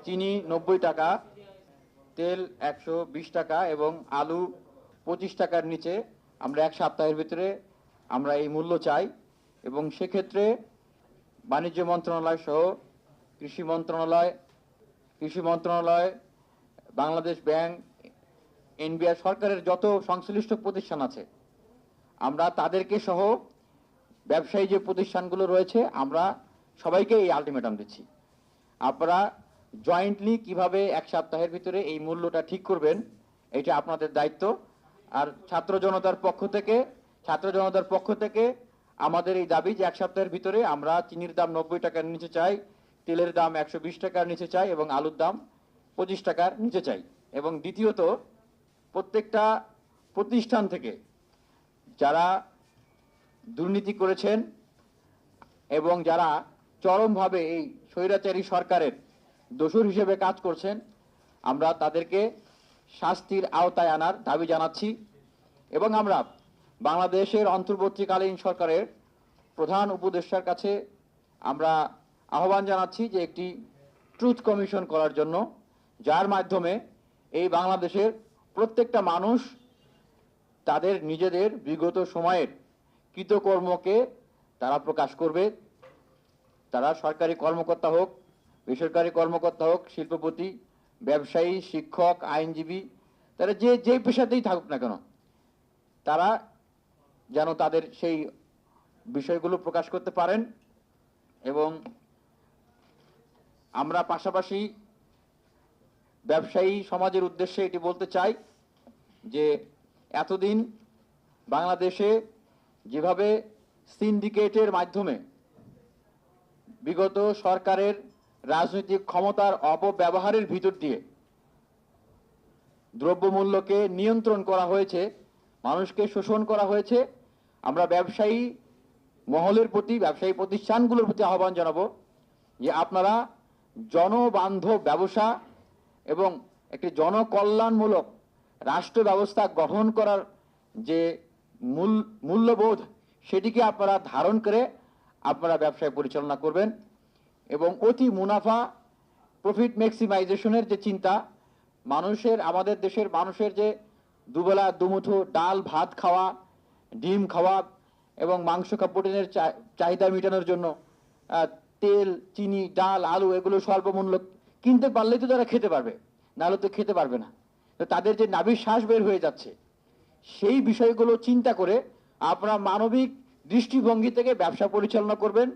চিনি 90 টাকা, তেল 120 টাকা এবং আলু 25 টাকার নিচে আমরা এক সপ্তাহের ভিতরে আমরা এই মূল্য চাই। এবং সেক্ষেত্রে বাণিজ্য মন্ত্রণালয় সহ কৃষি মন্ত্রণালয়, বাংলাদেশ ব্যাংক, এনবিআর, সরকারের যত সংশ্লিষ্ট প্রতিষ্ঠান আছে আমরা তাদেরকে সহ ব্যবসায়ী যে প্রতিষ্ঠানগুলো রয়েছে আমরা সবাইকে এই আলটিমেটাম দিচ্ছি। আপনারা জয়েন্টলি কিভাবে এক সপ্তাহের ভিতরে এই মূল্যটা ঠিক করবেন এটা আপনাদের দায়িত্ব। আর ছাত্র জনতার পক্ষ থেকে আমাদের এই দাবি যে এক সপ্তাহের ভিতরে আমরা চিনির দাম 90 টাকার নিচে চাই, তেলের দাম 120 টাকার নিচে চাই এবং আলুর দাম 25 টাকার নিচে চাই। এবং দ্বিতীয়ত, প্রত্যেকটা প্রতিষ্ঠান থেকে যারা দুর্নীতি করেছেন এবং যারা চরমভাবে এই স্বৈরাচারী সরকারের দোষর হিসেবে কাজ করছেন আমরা তাদেরকে শাস্তির আওতায় আনার দাবি জানাচ্ছি। এবং আমরা বাংলাদেশের অন্তর্বর্তীকালীন সরকারের প্রধান উপদেষ্টার কাছে আমরা আহ্বান জানাচ্ছি যে একটি ট্রুথ কমিশন করার জন্য, যার মাধ্যমে এই বাংলাদেশের প্রত্যেকটা মানুষ তাদের নিজেদের বিগত সময়ের কৃতকর্মকে তারা প্রকাশ করবে। তারা সরকারি কর্মকর্তা হোক, বেসরকারি কর্মকর্তা হোক, শিল্পপতি, ব্যবসায়ী, শিক্ষক, আইনজীবী, তারা যে পেশাতেই থাকুক না কেন তারা যেন তাদের সেই বিষয়গুলো প্রকাশ করতে পারেন। এবং আমরা পাশাপাশি ব্যবসায়ী সমাজের উদ্দেশ্যে এটি বলতে চাই যে এতদিন বাংলাদেশে যেভাবে সিন্ডিকেটের মাধ্যমে বিগত সরকারের রাজনৈতিক ক্ষমতার অপব্যবহারের ভিতর দিয়ে দ্রব্যমূল্যকে নিয়ন্ত্রণ করা হয়েছে, মানুষকে শোষণ করা হয়েছে, আমরা ব্যবসায়ী মহলের প্রতি, ব্যবসায়ী প্রতিষ্ঠানগুলোর প্রতি আহ্বান জানাবো যে আপনারা জনবান্ধব ব্যবসা এবং একটি জনকল্যাণমূলক রাষ্ট্র ব্যবস্থা গঠন করার যে মূল্যবোধ সেটিকে আপনারা ধারণ করে আপনারা ব্যবসায় পরিচালনা করবেন। এবং অতি মুনাফা, প্রফিট ম্যাক্সিমাইজেশনের যে চিন্তা, আমাদের দেশের মানুষের যে দুবেলা দুমুঠো ডাল ভাত খাওয়া, ডিম খাওয়া এবং মাংস প্রোটিনের চাহিদা মেটানোর জন্য তেল, চিনি, ডাল, আলু এগুলো স্বল্পমূল্য কিনতে পারলেই তো তারা খেতে পারবে, নাহলে তো খেতে পারবে না। তো তাদের যে নাভির শ্বাস বের হয়ে যাচ্ছে সেই বিষয়গুলো চিন্তা করে আপনারা মানবিক দৃষ্টিভঙ্গি থেকে ব্যবসা পরিচালনা করবেন।